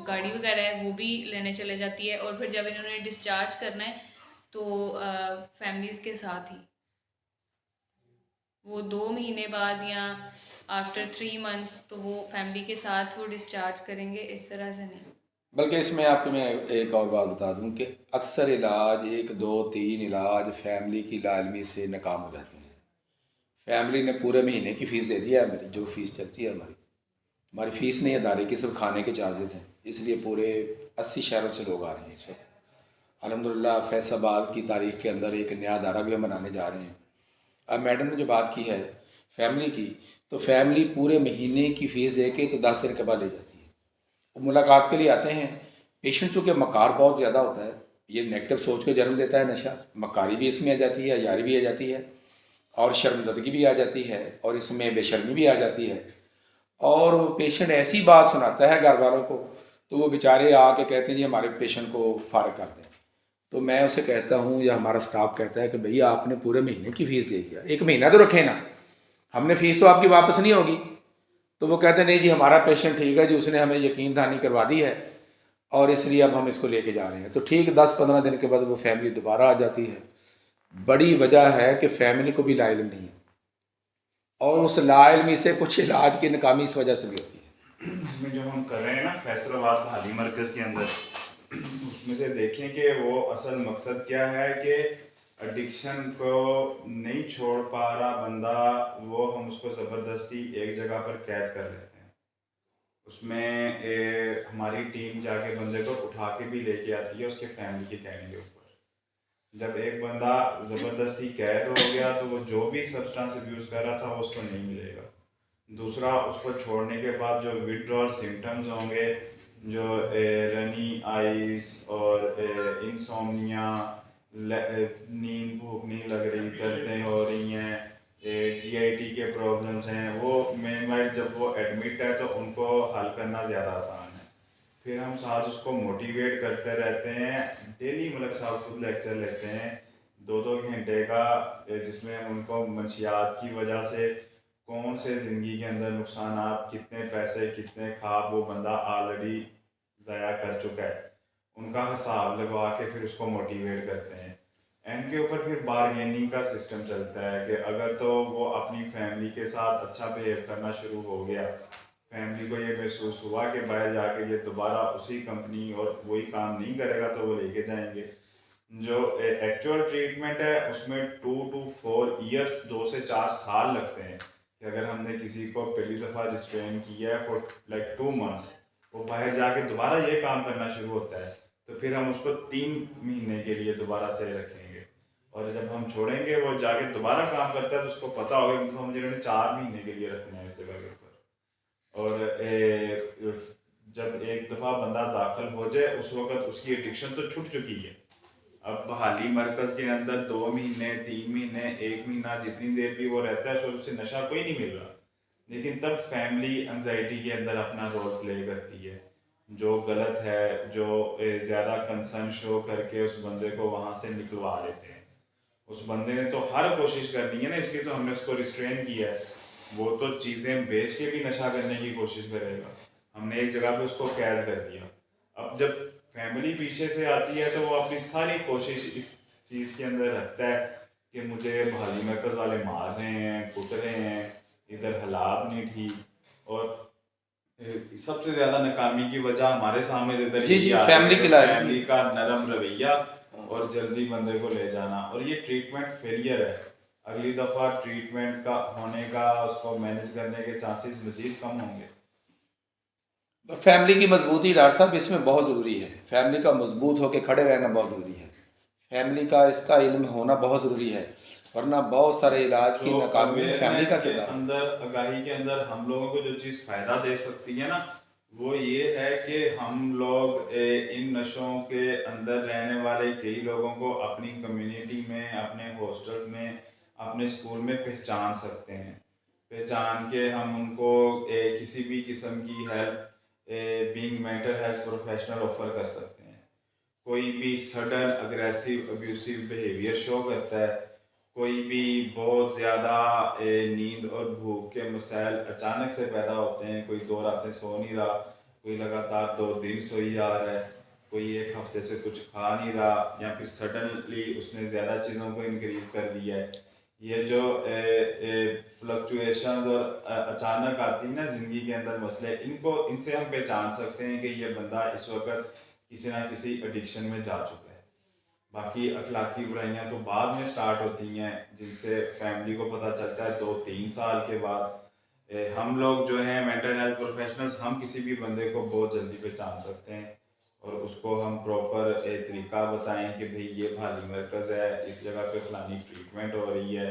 گاڑی وغیرہ ہے وہ بھی لینے چلے جاتی ہے. اور پھر جب انہوں نے ڈسچارج کرنا ہے تو فیملیز کے ساتھ ہی وہ 2 مہینے بعد یا آفٹر 3 منتھس تو وہ فیملی کے ساتھ وہ ڈسچارج کریں گے، اس طرح سے نہیں. بلکہ اس میں آپ کو میں ایک اور بات بتا دوں کہ اکثر علاج 1 2 3 علاج فیملی کی لاعلمی سے ناکام ہو جاتے ہیں. فیملی نے پورے مہینے کی فیس دے دی ہے، میری جو فیس چلتی ہے ہماری فیس نہیں ادارے کی، صرف کھانے کے چارجز ہیں. اس لیے پورے 80 شہروں سے لوگ آ رہے ہیں اس وقت. الحمدللہ فیصل آباد کی تاریخ کے اندر ایک نیا ادارہ بھی ہم بنانے جا رہے ہیں. اب میڈم نے جو بات کی ہے فیملی کی، تو فیملی پورے مہینے کی فیس دے کے تو 10 دن کے بعد لے جاتی ہے. وہ ملاقات کے لیے آتے ہیں. پیشنٹ چونکہ مکار بہت زیادہ ہوتا ہے، یہ نیگیٹو سوچ کے جنم دیتا ہے نشہ، مکاری بھی اس میں آ جاتی ہے، یاری بھی آ جاتی ہے، اور شرمزدگی بھی آ جاتی ہے، اور اس میں بے شرمی بھی آ جاتی ہے. اور پیشنٹ ایسی بات سناتا ہے گھر والوں کو تو وہ بیچارے آ کے کہتے ہیں جی ہمارے پیشنٹ کو فارغ کر دیں. تو میں اسے کہتا ہوں یا ہمارا اسٹاف کہتا ہے کہ بھئی آپ نے پورے مہینے کی فیس دے دیا، 1 مہینہ تو رکھیں نا، ہم نے فیس تو آپ کی واپس نہیں ہوگی. تو وہ کہتے ہیں نہیں جی ہمارا پیشنٹ ٹھیک ہے جی، اس نے ہمیں یقین دہانی کروا دی ہے اور اس لیے اب ہم اس کو لے کے جا رہے ہیں. تو ٹھیک 10 15 دن کے بعد وہ فیملی دوبارہ آ جاتی ہے. بڑی وجہ ہے کہ فیملی کو بھی لا علم نہیں ہے، اور اس لا علمی سے کچھ علاج کی ناکامی اس وجہ سے بھی ہوتی ہے. اس میں جو ہم کر رہے ہیں نا فیصل آباد بحالی مرکز کے اندر، اس میں سے دیکھیں کہ وہ اصل مقصد کیا ہے کہ ایڈکشن کو نہیں چھوڑ پا رہا بندہ، وہ ہم اس کو زبردستی ایک جگہ پر قید کر لیتے ہیں. اس میں ہماری ٹیم جا کے بندے کو اٹھا کے بھی لے کے آتی ہے اس کے فیملی کے کہنے کے اوپر. جب ایک بندہ زبردستی قید ہو گیا تو وہ جو بھی سبسٹانس ابیوز کر رہا تھا وہ اس کو نہیں ملے گا. دوسرا، اس کو چھوڑنے کے بعد جو وڈرول سمٹمز ہوں گے، جو رنی آئیز اور انسومنیا، نیند بھوک نہیں لگ رہی، دردیں ہو رہی ہیں، جی آئی ٹی کے پرابلمز ہیں، وہ مین وائز جب وہ ایڈمٹ ہے تو ان کو حل کرنا زیادہ آسان ہے. پھر ہم ساتھ اس کو موٹیویٹ کرتے رہتے ہیں. ڈیلی ملک صاحب خود لیکچر لیتے ہیں 2 گھنٹے کا، جس میں ان کو منشیات کی وجہ سے کون سے زندگی کے اندر نقصانات، کتنے پیسے، کتنے خواب وہ بندہ آلریڈی ضائع کر چکا ہے، ان کا حساب لگوا کے پھر اس کو موٹیویٹ کرتے ہیں. ان کے اوپر پھر بارگیننگ کا سسٹم چلتا ہے کہ اگر تو وہ اپنی فیملی کے ساتھ اچھا بیہیو کرنا شروع ہو گیا، فیملی کو یہ محسوس ہوا کہ باہر جا کے یہ دوبارہ اسی کمپنی اور وہی کام نہیں کرے گا تو وہ لے کے جائیں گے. جو ایکچوئل ٹریٹمنٹ ہے اس میں 2 to 4 ایئرس، 2 سے 4 سال لگتے ہیں. کہ اگر ہم نے کسی کو پہلی دفعہ ریسٹرین کیا ہے فور لائک 2 months، وہ باہر جا کے دوبارہ یہ کام کرنا شروع ہوتا ہے تو پھر ہم اس کو 3 مہینے کے لیے دوبارہ سے رکھیں گے. اور جب ہم چھوڑیں گے وہ جا کے دوبارہ کام کرتا ہے تو اس کو پتہ ہوگا کہ مجھے 4 مہینے کے لیے رکھنا ہے اس جگہ کے اوپر. اور جب ایک دفعہ بندہ داخل ہو جائے اس وقت اس کی ایڈکشن تو چھٹ چکی ہے. اب بحالی مرکز کے اندر 2 مہینے، 3 مہینے، 1 مہینہ، جتنی دیر بھی وہ رہتا ہے اس سے نشہ کوئی نہیں مل رہا، لیکن تب فیملی انزائٹی کے اندر اپنا رول پلے کرتی ہے. جو غلط ہے، جو زیادہ کنسرن شو کر کے اس بندے کو وہاں سے نکلوا لیتے ہیں. اس بندے نے تو ہر کوشش کرنی ہے نا، اس لیے تو ہم نے اس کو ریسٹرین کیا ہے. وہ تو چیزیں بیچ کے بھی نشہ کرنے کی کوشش کرے گا، ہم نے ایک جگہ پہ اس کو قید کر دیا. اب جب فیملی پیچھے سے آتی ہے تو وہ اپنی ساری کوشش اس چیز کے اندر رکھتا ہے کہ مجھے بحالی مرکز والے مار رہے ہیں، کٹ رہے ہیں، ادھر حالات نہیں ٹھیک. اور سب سے زیادہ ناکامی کی وجہ ہمارے سامنے ادھر جی یہی جی آ رہی فیملی ہے کی کہ لائف فیملی کا نرم رویہ اور جلدی بندے کو لے جانا، اور یہ ٹریٹمنٹ فیلئر ہے. اگلی دفعہ ٹریٹمنٹ کا ہونے کا، اس کو مینیج کرنے کے چانسز مزید کم ہوں گے. فیملی کی مضبوطی ڈاکٹر صاحب اس میں بہت ضروری ہے. فیملی کا مضبوط ہو کے کھڑے رہنا بہت ضروری ہے. فیملی کا اس کا علم ہونا بہت ضروری ہے، ورنہ بہت سارے علاج کی جو ناکامی میں فیملی کا اویئرنیس کے کردار ہے. اندر، آگاہی کے اندر ہم لوگوں کو جو چیز فائدہ دے سکتی ہے نا، وہ یہ ہے کہ ہم لوگ ان نشوں کے اندر رہنے والے کئی لوگوں کو اپنی کمیونٹی میں، اپنے ہاسٹلس میں، اپنے اسکول میں پہچان سکتے ہیں. پہچان کے ہم ان کو کسی بھی قسم کی help being mental health professional offer کر سکتے ہیں. کوئی بھی سڈن اگریسو ابیوسو بیہیویئر شو کرتا ہے، کوئی بھی بہت زیادہ نیند اور بھوک کے مسائل اچانک سے پیدا ہوتے ہیں، کوئی 2 راتیں سو نہیں رہا، کوئی لگاتار 2 دن سوئی جا رہا ہے، کوئی 1 ہفتے سے کچھ کھا نہیں رہا، یا پھر سڈنلی اس نے زیادہ چیزوں کو انکریز کر دیا ہے. یہ جو فلکچویشنز اور اچانک آتی ہیں نا زندگی کے اندر مسئلے، ان سے ہم پہچان سکتے ہیں کہ یہ بندہ اس وقت کسی نہ کسی ایڈکشن میں جا چکا ہے. باقی اخلاقی برائیاں تو بعد میں سٹارٹ ہوتی ہیں، جن سے فیملی کو پتہ چلتا ہے 2-3 سال کے بعد. ہم لوگ جو ہیں مینٹل ہیلتھ پروفیشنلز، ہم کسی بھی بندے کو بہت جلدی پہچان سکتے ہیں، اور اس کو ہم پراپر طریقہ بتائیں کہ بھئی یہ بحالی مرکز ہے، اس جگہ پہ فلانی ٹریٹمنٹ ہو رہی ہے،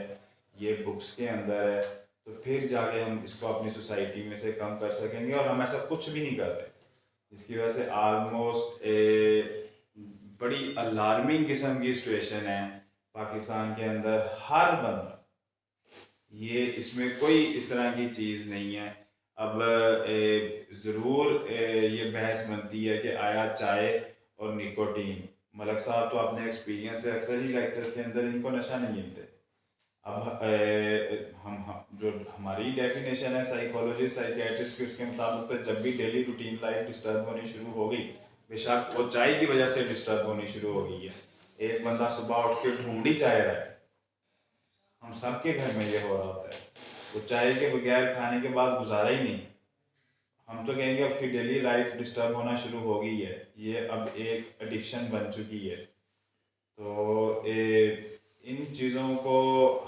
یہ بکس کے اندر ہے، تو پھر جا کے ہم اس کو اپنی سوسائٹی میں سے کم کر سکیں گے. اور ہم ایسا کچھ بھی نہیں کر رہے، جس کی وجہ سے آلموسٹ بڑی الارمنگ قسم کی سچویشن ہے پاکستان کے اندر. ہر بندہ، یہ اس میں کوئی اس طرح کی چیز نہیں ہے. اب ضرور یہ بحث بنتی ہے کہ آیا چائے اور نکوٹین، ملک صاحب تو اپنے ایکسپیرینس سے اکثر ہی لیکچرز کے اندر ان کو نشہ نہیں گنتے. اب ہم جو ہماری ڈیفینیشن ہے سائیکالوجسٹ سائیکیٹرسٹ کی، اس کے مطابق جب بھی ڈیلی روٹین لائف ڈسٹرب ہونی شروع ہو گئی، بے شک وہ چائے کی وجہ سے ڈسٹرب ہونی شروع ہو گئی ہے. ایک بندہ صبح اٹھ کے ڈھونڈ ہی چائے رہا ہے، ہم سب کے گھر میں یہ ہو رہا ہوتا ہے. وہ چائے کے بغیر کھانے کے بعد گزارا ہی نہیں. ہم تو کہیں گے اب کی ڈیلی لائف ڈسٹرب ہونا شروع ہو گئی ہے، یہ اب ایک ایڈکشن بن چکی ہے. تو ان چیزوں کو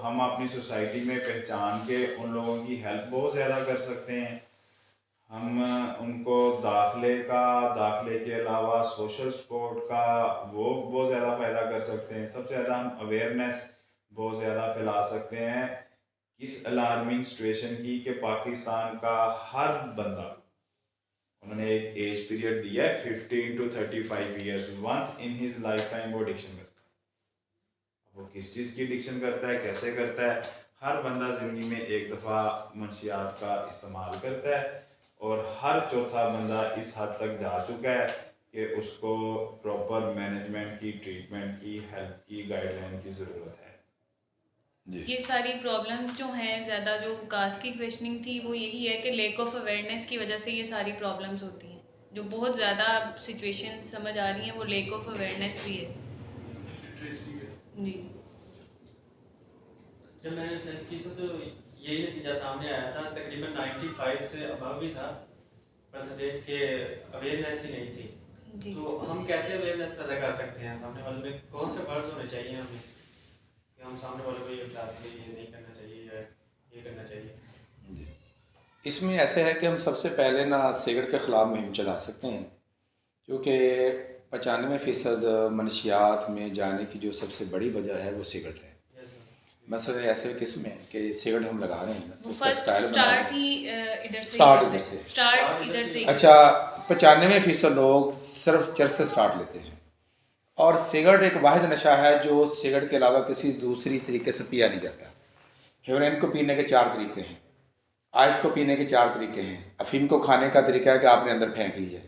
ہم اپنی سوسائٹی میں پہچان کے ان لوگوں کی ہیلپ بہت زیادہ کر سکتے ہیں. ہم ان کو داخلے کے علاوہ سوشل سپورٹ کا وہ بہت زیادہ فائدہ کر سکتے ہیں. سب سے زیادہ ہم اویئرنیس بہت زیادہ پھیلا سکتے ہیں اس الارمنگ سچویشن کی کہ پاکستان کا ہر بندہ، انہوں نے ایک ایج پیریڈ دیا ہے 15 to 35 years, once in his life time وہ ایڈکشن کرتا ہے. وہ کس چیز کی ایڈکشن کرتا ہے، کیسے کرتا ہے؟ ہر بندہ زندگی میں ایک دفعہ منشیات کا استعمال کرتا ہے، اور ہر چوتھا بندہ اس حد تک جا چکا ہے کہ اس کو پراپر مینجمنٹ کی، ٹریٹمنٹ کی، ہیلپ کی، گائیڈ لائن کی ضرورت ہے. یہ ساری پرابلمس جو ہیں، زیادہ جو کاسٹ کی کویشچننگ تھی وہ یہی ہے کہ لیک آف اویئرنیس کی وجہ سے یہ ساری پرابلمس ہوتی ہیں. جو بہت زیادہ سچویشن سمجھ آ رہی ہیں وہ لیک آف اویئرنیس بھی ہے. جی جب میں نے ریسرچ کی تو یہی نتیجہ سامنے آیا تھا، تقریباً 95 سے ابو بھی تھا پرسنٹیج کہ اویئرنیس ہی نہیں تھی. جی تو ہم کیسے اویئرنیس پیدا کر سکتے ہیں؟ سامنے والے میں کون سے فرض ہونے چاہیے ہمیں کہ ہم سامنے والے کو یہ بتاتے ہیں یہ نہیں کرنا چاہیے یا یہ کرنا چاہیے؟ جی، اس میں ایسے ہے کہ ہم سب سے پہلے نا سگریٹ کے خلاف مہم چلا سکتے ہیں، کیونکہ 95% منشیات میں جانے کی جو سب سے بڑی وجہ ہے وہ سگریٹ ہے. مثلا ایسے قسم ہے کہ سگریٹ ہم لگا رہے ہیں نا، اس کا فرسٹ اسٹائل بنا اسٹارٹ رہے ہی ادھر سے اسٹارٹ ادھر سے. اسٹارٹ ادھر سے. اچھا 95% لوگ صرف چرس سے اسٹارٹ لیتے ہیں، اور سگریٹ ایک واحد نشہ ہے جو سگریٹ کے علاوہ کسی دوسری طریقے سے پیا نہیں جاتا. ہیروئن کو پینے کے 4 طریقے ہیں، آئس کو پینے کے 4 طریقے ہیں، افیم کو کھانے کا طریقہ ہے کہ آپ نے اندر پھینک لی ہے.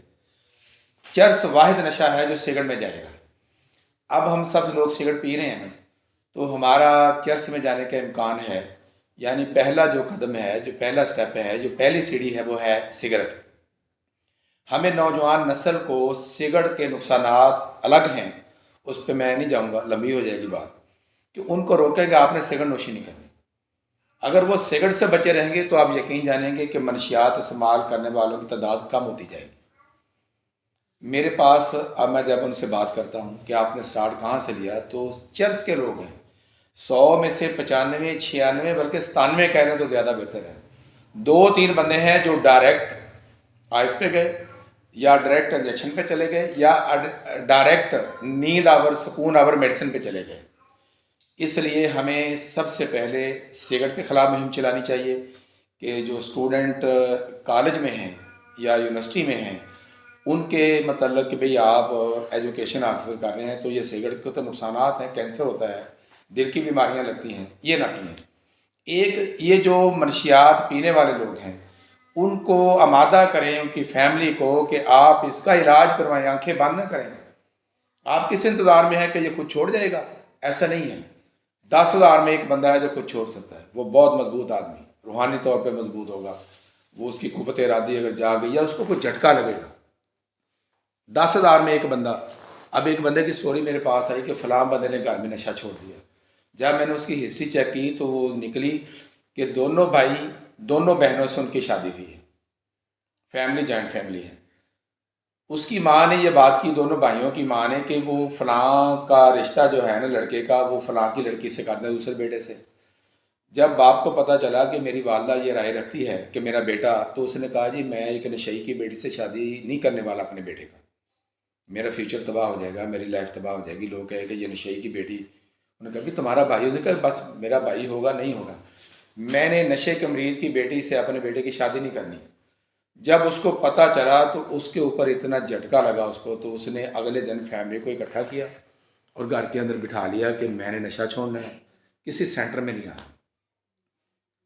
چرس واحد نشہ ہے جو سگریٹ میں جائے گا. اب ہم سب لوگ سگریٹ پی رہے ہیں تو ہمارا چرس میں جانے کا امکان ہے. یعنی پہلا جو قدم ہے، جو پہلا سٹیپ ہے، جو پہلی سیڑھی ہے وہ ہے سگریٹ. ہمیں نوجوان نسل کو سگریٹ کے نقصانات الگ ہیں، اس پہ میں نہیں جاؤں گا، لمبی ہو جائے گی بات، کہ ان کو روکیں کہ آپ نے سگریٹ نوشی نہیں کرنی. اگر وہ سگریٹ سے بچے رہیں گے تو آپ یقین جانیں گے کہ منشیات استعمال کرنے والوں کی تعداد کم ہوتی جائے گی۔ میرے پاس اب میں جب ان سے بات کرتا ہوں کہ آپ نے سٹارٹ کہاں سے لیا، تو چرچ کے لوگ ہیں، 100 میں سے 95 96 بلکہ 97 کہہ لیں تو زیادہ بہتر ہے، 2-3 بندے ہیں جو ڈائریکٹ آئس پہ گئے، یا ڈائریکٹ انجیکشن پہ چلے گئے، یا ڈائریکٹ نیند آور سکون آور میڈیسن پہ چلے گئے۔ اس لیے ہمیں سب سے پہلے سگریٹ کے خلاف مہم چلانی چاہیے کہ جو اسٹوڈنٹ کالج میں ہیں یا یونیورسٹی میں ہیں ان کے متعلق کہ بھئی آپ ایجوکیشن حاصل کر رہے ہیں تو یہ سگریٹ کے تو نقصانات ہیں، کینسر ہوتا ہے، دل کی بیماریاں لگتی ہیں، یہ نہ پئیں۔ ایک یہ جو منشیات پینے والے لوگ ہیں ان کو آمادہ کریں، ان کی فیملی کو، کہ آپ اس کا علاج کروائیں، آنکھیں بند نہ کریں۔ آپ کس انتظار میں ہیں کہ یہ خود چھوڑ جائے گا؟ ایسا نہیں ہے۔ 10,000 میں ایک بندہ ہے جو خود چھوڑ سکتا ہے، وہ بہت مضبوط آدمی، روحانی طور پہ مضبوط ہوگا، وہ اس کی قوت ارادی اگر جا گئی یا اس کو کوئی جھٹکا لگے گا۔ 10,000 میں ایک بندہ۔ اب ایک بندے کی سٹوری میرے پاس آئی کہ فلاں بندے نے گھر میں نشہ چھوڑ دیا۔ جب میں نے اس کی ہسٹری چیک کی تو وہ نکلی کہ دونوں بھائی، دونوں بہنوں سے ان کی شادی ہوئی ہے، فیملی جوائنٹ فیملی ہے۔ اس کی ماں نے یہ بات کی، دونوں بھائیوں کی ماں نے، کہ وہ فلاں کا رشتہ جو ہے نا لڑکے کا، وہ فلاں کی لڑکی سے کرنا ہے، دوسرے بیٹے سے۔ جب باپ کو پتہ چلا کہ میری والدہ یہ رائے رکھتی ہے کہ میرا بیٹا، تو اس نے کہا جی میں ایک نشئی کی بیٹی سے شادی نہیں کرنے والا اپنے بیٹے کا، میرا فیوچر تباہ ہو جائے گا، میری لائف تباہ ہو جائے گی، لوگ کہیں کہ یہ نشئی کی بیٹی۔ انہوں نے کہا کہ تمہارا بھائی، اس نے کہا بس میرا بھائی ہوگا نہیں ہوگا، میں نے نشے کے مریض کی بیٹی سے اپنے بیٹے کی شادی نہیں کرنی۔ جب اس کو پتہ چلا تو اس کے اوپر اتنا جھٹکا لگا اس کو، تو اس نے اگلے دن فیملی کو اکٹھا کیا اور گھر کے اندر بٹھا لیا کہ میں نے نشہ چھوڑنا ہے، کسی سینٹر میں نہیں جانا،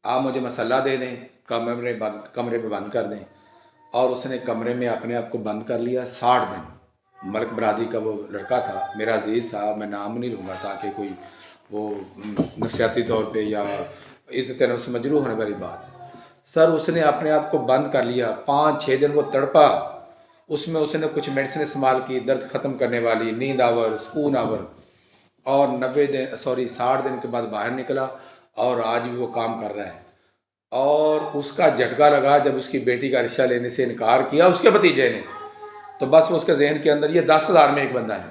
آپ مجھے مسلح دے دیں، کمرے پہ بند کر دیں۔ اور اس نے کمرے میں اپنے آپ کو بند کر لیا 60 دن۔ ملک برادری کا وہ لڑکا تھا، میرا عزیز صاحب، میں نام نہیں لوں گا تاکہ کوئی وہ نفسیاتی طور پہ یا عزت نفس سے مجروح ہونے والی بات ہے۔ سر اس نے اپنے آپ کو بند کر لیا، 5-6 دن وہ تڑپا، اس میں اس نے کچھ میڈیسن استعمال کی، درد ختم کرنے والی، نیند آور، سکون آور، اور 60 دن کے بعد باہر نکلا اور آج بھی وہ کام کر رہا ہے۔ اور اس کا جھٹکا لگا جب اس کی بیٹی کا رشتہ لینے سے انکار کیا اس کے بھتیجے نے، تو بس اس کے ذہن کے اندر یہ 10,000 میں ایک بندہ ہے،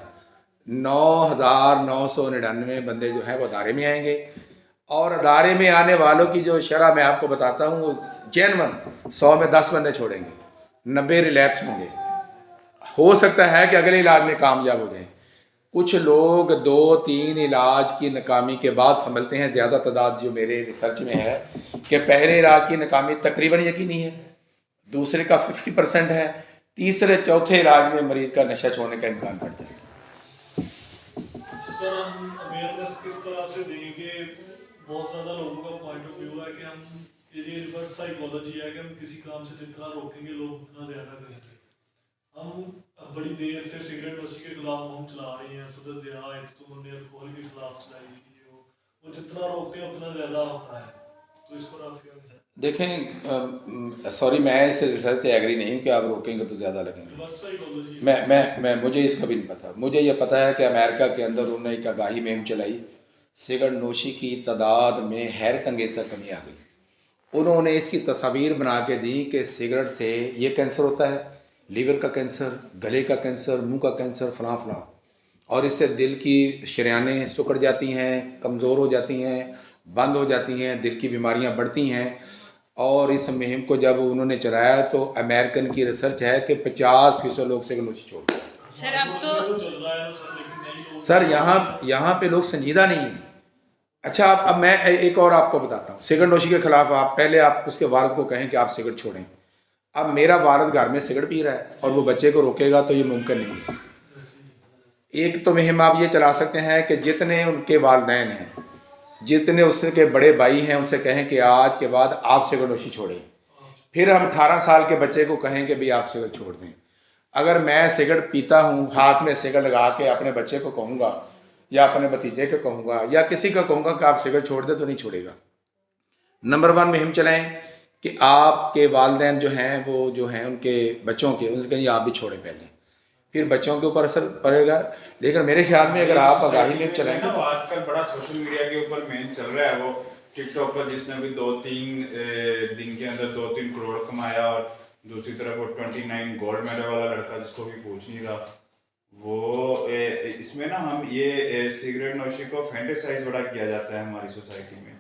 9,999 بندے جو ہیں وہ ادارے میں آئیں گے۔ اور ادارے میں آنے والوں کی جو شرح میں آپ کو بتاتا ہوں، وہ جینون 100 میں 10 بندے چھوڑیں گے، 90 ریلیپس ہوں گے۔ ہو سکتا ہے کہ اگلے علاج میں کامیاب ہو جائیں۔ کچھ لوگ 2-3 علاج کی ناکامی کے بعد سنبھلتے ہیں، زیادہ تعداد جو میرے ریسرچ میں ہے کہ پہلے علاج کی ناکامی تقریباً یقینی ہے، دوسرے کا 50% ہے، تیسرے چوتھے علاج میں مریض کا نشہ چھوڑنے کا امکان بڑھ جاتا ہے۔ سر ہم اویئرنیس کس طرح سے دیں گے؟ بہت زیادہ لوگوں کا پوائنٹ آف ویو ہے کہ ہم یہ ریورس سائیکالوجی ہے کہ ہم کسی کام سے جتنا روکیں گے لوگ اتنا زیادہ کریں گے۔ ہم بڑی دیر سے سگریٹ نوشی کے خلاف مہم چلا رہے ہیں، صدر ضیاء تم نے الکوہل کے خلاف چلائی تھی، وہ جتنا روکتے ہیں اتنا زیادہ ہوتا ہے، تو اس پر آپ کیا کہیں؟ دیکھیں سوری میں اس ریسرچ سے ایگری نہیں ہوں کہ آپ روکیں گے تو زیادہ لگیں گے۔ میں مجھے اس کا بھی نہیں پتہ، مجھے یہ پتہ ہے کہ امریکہ کے اندر انہوں نے ایک آگاہی مہم چلائی، سگریٹ نوشی کی تعداد میں حیرت انگیز کمی آ گئی۔ انہوں نے اس کی تصاویر بنا کے دی کہ سگریٹ سے یہ کینسر ہوتا ہے، لیور کا کینسر، گلے کا کینسر، منہ کا کینسر، فلاں فلاں، اور اس سے دل کی شریانیں سکڑ جاتی ہیں، کمزور ہو جاتی ہیں، بند ہو جاتی ہیں، دل کی بیماریاں بڑھتی ہیں۔ اور اس مہم کو جب انہوں نے چلایا تو امریکن کی ریسرچ ہے کہ 50% لوگ سگریٹ نوشی چھوڑ دیں۔ سر اب تو سر یہاں پہ لوگ سنجیدہ نہیں ہیں۔ اچھا اب میں ایک اور آپ کو بتاتا ہوں، سگریٹ نوشی کے خلاف پہلے آپ اس کے والد کو کہیں کہ آپ سگریٹ چھوڑیں۔ اب میرا والد گھر میں سگریٹ پی رہا ہے اور وہ بچے کو روکے گا تو یہ ممکن نہیں ہے۔ ایک تو مہم آپ یہ چلا سکتے ہیں کہ جتنے ان کے والدین ہیں، جتنے اس کے بڑے بھائی ہیں، اسے کہیں کہ آج کے بعد آپ سگریٹ نوشی چھوڑیں۔ پھر ہم 18 سال کے بچے کو کہیں کہ بھی آپ سگریٹ چھوڑ دیں۔ اگر میں سگریٹ پیتا ہوں، ہاتھ میں سگریٹ لگا کے اپنے بچے کو کہوں گا یا اپنے بھتیجے کو کہوں گا یا کسی کو کہوں گا کہ آپ سگریٹ چھوڑ دیں تو نہیں چھوڑے گا۔ نمبر 1 مہم چلائیں کہ آپ کے والدین جو ہیں وہ جو ہیں ان کے بچوں کے، ان سے کہیں آپ بھی چھوڑیں پہلے۔ پھر بچوں کے اوپر اثر پڑے گا. لیکن میرے خیال میں اگر آپ آگاہی میں چلیں گے وہ آج کل بڑا سوشل میڈیا کے اوپر مین چل رہا ہے وہ ٹک ٹاک پر، جس نے بھی 2-3 دن کے اندر 2-3 کروڑ کمایا، اور دوسری طرف وہ 29 گولڈ میڈل والا لڑکا جس کو بھی پوچھ نہیں رہا وہ اس میں نا ہم یہ سگریٹ نوشی کو فینٹیسائز بڑا کیا جاتا ہے ہماری سوسائٹی میں.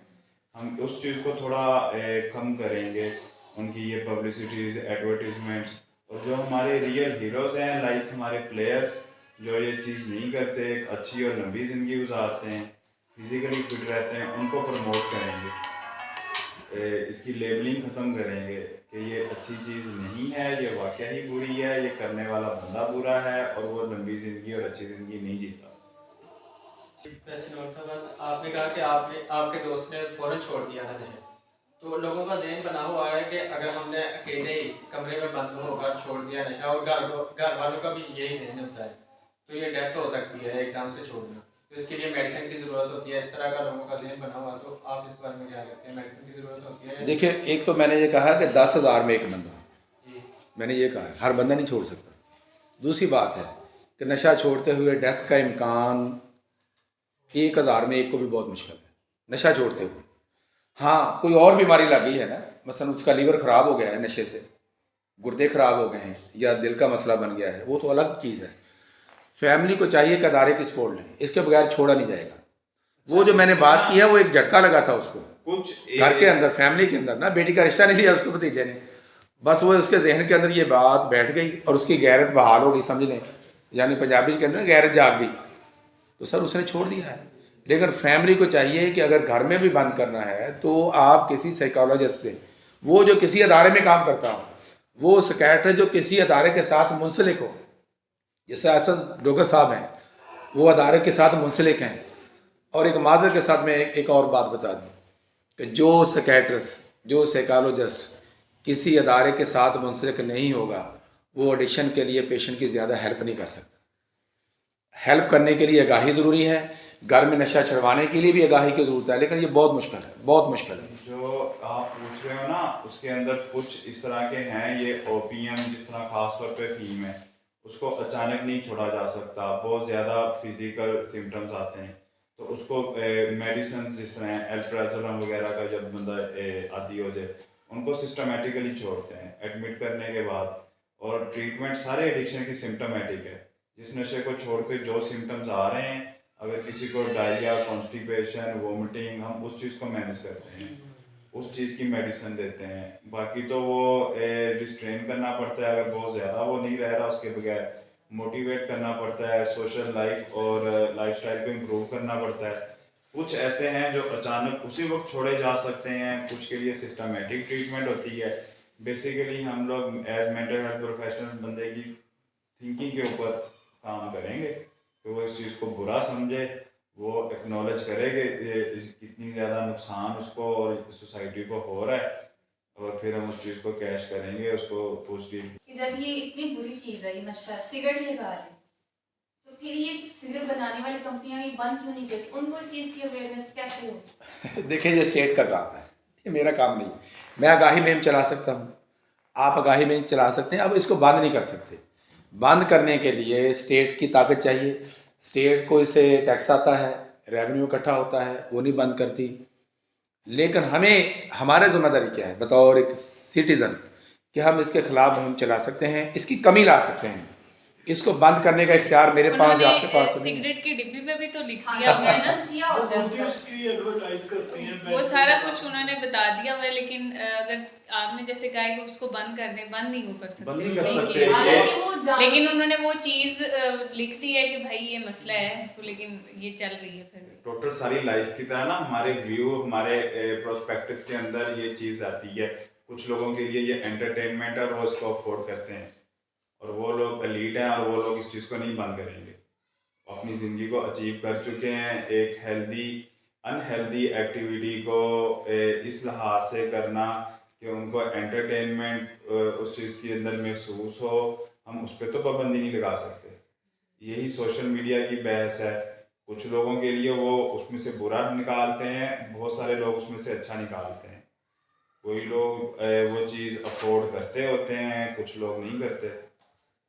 ہم اس چیز کو تھوڑا کم کریں گے، ان کی یہ پبلسٹیز، ایڈورٹیزمنٹس، اور جو ہمارے ریئل ہیروز ہیں لائک ہمارے پلیئرس جو یہ چیز نہیں کرتے، ایک اچھی اور لمبی زندگی گزارتے ہیں، فزیکلی فٹ رہتے ہیں، ان کو پروموٹ کریں گے. اس کی لیبلنگ ختم کریں گے کہ یہ اچھی چیز نہیں ہے، یہ واقعہ ہی بری ہے، یہ کرنے والا بندہ برا ہے اور وہ لمبی زندگی اور اچھی زندگی نہیں جیتا. کوشچن اور تھا بس، آپ نے کہا کہ آپ کے دوست نے فوراً چھوڑ دیا تھا نشہ، تو لوگوں کا ذہن بنا ہوا ہے کہ اگر ہم نے اکیلے ہی کمرے میں بند ہو کر چھوڑ دیا نشہ، اور گھر والوں کا بھی یہی ذہن ہوتا ہے، تو یہ ڈیتھ ہو سکتی ہے ایک دم سے چھوڑنا، تو اس کے لیے میڈیسن کی ضرورت ہوتی ہے. اس طرح کا لوگوں کا ذہن بنا ہوا، تو آپ اس بارے میں کیا کہتے ہیں؟ میڈیسن کی ضرورت ہوتی ہے؟ دیکھیں، ایک تو میں نے یہ کہا کہ 10,000 میں ایک بندہ، جی میں نے یہ کہا ہے ہر بندہ نہیں چھوڑ سکتا. دوسری بات ہے کہ نشہ چھوڑتے ہوئے ڈیتھ کا امکان 1,000 میں ایک کو بھی بہت مشکل ہے نشہ چھوڑتے ہوئے. ہاں کوئی اور بیماری لگ گئی ہے نا، مثلا اس کا لیور خراب ہو گیا ہے نشے سے، گردے خراب ہو گئے ہیں، یا دل کا مسئلہ بن گیا ہے، وہ تو الگ چیز ہے. فیملی کو چاہیے کہ ادارے کی سپورٹ لیں، اس کے بغیر چھوڑا نہیں جائے گا. وہ جو میں نے بات کی ہے وہ ایک جھٹکا لگا تھا اس کو کچھ گھر کے اندر، فیملی کے اندر نا، بیٹی کا رشتہ نہیں لیا اس کو بھتیجے نے، بس وہ اس کے ذہن کے اندر یہ بات بیٹھ گئی اور اس کی غیرت بحال ہو گئی، سمجھ لیں، یعنی پنجابی کے اندر غیرت جاگ گئی، تو سر اس نے چھوڑ دیا ہے. لیکن فیملی کو چاہیے کہ اگر گھر میں بھی بند کرنا ہے تو آپ کسی سائیکالوجسٹ سے، وہ جو کسی ادارے میں کام کرتا ہو، وہ سکیٹر جو کسی ادارے کے ساتھ منسلک ہو، جیسے احسن ڈوگر صاحب ہیں، وہ ادارے کے ساتھ منسلک ہیں. اور ایک معذرت کے ساتھ میں ایک اور بات بتا دوں کہ جو سکیٹرسٹ، جو سائیکالوجسٹ کسی ادارے کے ساتھ منسلک نہیں ہوگا، وہ ایڈکشن کے لیے پیشنٹ کی زیادہ ہیلپ نہیں کر سکتا. ہیلپ کرنے کے لیے آگاہی ضروری ہے، گھر میں نشہ چھڑوانے کے لیے بھی آگاہی کی ضرورت ہے، لیکن یہ بہت مشکل ہے، بہت مشکل ہے. جو آپ پوچھ رہے ہو نا اس کے اندر کچھ اس طرح کے ہیں، یہ اوپیم جس طرح خاص طور پہ فیم ہے، اس کو اچانک نہیں چھوڑا جا سکتا، بہت زیادہ فزیکل سمٹمز آتے ہیں، تو اس کو میڈیسن جس طرح الپرازولام وغیرہ کا جب بندہ عادی ہو جائے ان کو سسٹمیٹیکلی چھوڑتے ہیں ایڈمٹ کرنے کے بعد. اور ٹریٹمنٹ سارے ایڈکشن کی سمٹمیٹک ہے، جس نشے کو چھوڑ کے جو سمٹمز آ رہے ہیں، اگر کسی کو ڈائریا، کانسٹیپیشن، وومٹنگ، ہم اس چیز کو مینیج کرتے ہیں، اس چیز کی میڈیسن دیتے ہیں. باقی تو وہ ریسٹرین کرنا پڑتا ہے، اگر بہت زیادہ وہ نہیں رہ رہا اس کے بغیر موٹیویٹ کرنا پڑتا ہے، سوشل لائف اور لائف سٹائل کو امپروو کرنا پڑتا ہے. کچھ ایسے ہیں جو اچانک اسی وقت چھوڑے جا سکتے ہیں، کچھ کے لیے سسٹمیٹک ٹریٹمنٹ ہوتی ہے. بیسیکلی ہم لوگ ایز مینٹل ہیلتھ پروفیشنل بندے کی تھنکنگ کے اوپر کام کریں گے کہ وہ اس چیز کو برا سمجھے، وہ ایکنالج کرے کہ کتنی زیادہ نقصان اس کو اور سوسائٹی کو ہو رہا ہے، اور پھر ہم اس چیز کو کیش کریں گے، اس کو پوزیٹیو. جب یہ اتنی بری چیز ہے، یہ نشہ سگریٹ لگا رہے ہیں، تو پھر یہ سگریٹ بنانے والی کمپنیاں یہ بند کیوں نہیں کرتی؟ ان کو اس چیز کی اویئرنیس کیسے ہو؟ دیکھیں یہ اسٹیٹ کا کام ہے، یہ میرا کام نہیں ہے. میں آگاہی مہم چلا سکتا ہوں، آپ آگاہی مہم چلا سکتے ہیں، اب اس کو بند نہیں کر سکتے. بند کرنے کے لیے اسٹیٹ کی طاقت چاہیے. اسٹیٹ کو اس سے ٹیکس آتا ہے، ریونیو اکٹھا ہوتا ہے، وہ نہیں بند کرتی. لیکن ہمارے ذمہ داری کیا ہے بطور ایک سٹیزن کہ ہم اس کے خلاف مہم چلا سکتے ہیں، اس کی کمی لا سکتے ہیں. اس کو بند کرنے کا اختیار میرے پاس یا آپ کے پاس نہیں ہے. سگریٹ کی ڈبی میں بھی تو لکھ دیا ہوا ہے نا، کیا وہ ہوتا ہے خود ہی اس کی ایڈورٹائز کرتی ہیں، وہ سارا کچھ انہوں نے بتا دیا ہوا ہے. لیکن اگر آپ نے جیسے کہا کہ اس کو بند کر دیں، بند نہیں وہ کر بند نہیں سکتے، کر سکتے. حالانکہ وہ لیکن انہوں نے وہ چیز لکھ دی ہے کہ بھائی یہ مسئلہ ہے، تو لیکن یہ چل رہی ہے پھر بھی. ٹوٹل ساری لائف کی طرح نا ہمارے ویو، ہمارے پروسپیکٹس کے اندر یہ چیز آتی ہے. کچھ لوگوں کے لیے یہ انٹرٹینمنٹ ہے اور وہ اس کو افورڈ کرتے ہیں، اور وہ لوگ ایلیٹ ہیں اور وہ لوگ اس چیز کو نہیں بند کریں گے. اپنی زندگی کو اچیو کر چکے ہیں. ایک ہیلدی انہیلدی ایکٹیویٹی کو اس لحاظ سے کرنا کہ ان کو انٹرٹینمنٹ اس چیز کے اندر محسوس ہو، ہم اس پہ تو پابندی نہیں لگا سکتے. یہی سوشل میڈیا کی بحث ہے. کچھ لوگوں کے لیے وہ اس میں سے برا نکالتے ہیں، بہت سارے لوگ اس میں سے اچھا نکالتے ہیں. کوئی لوگ وہ چیز افورڈ کرتے ہوتے ہیں، کچھ لوگ نہیں کرتے.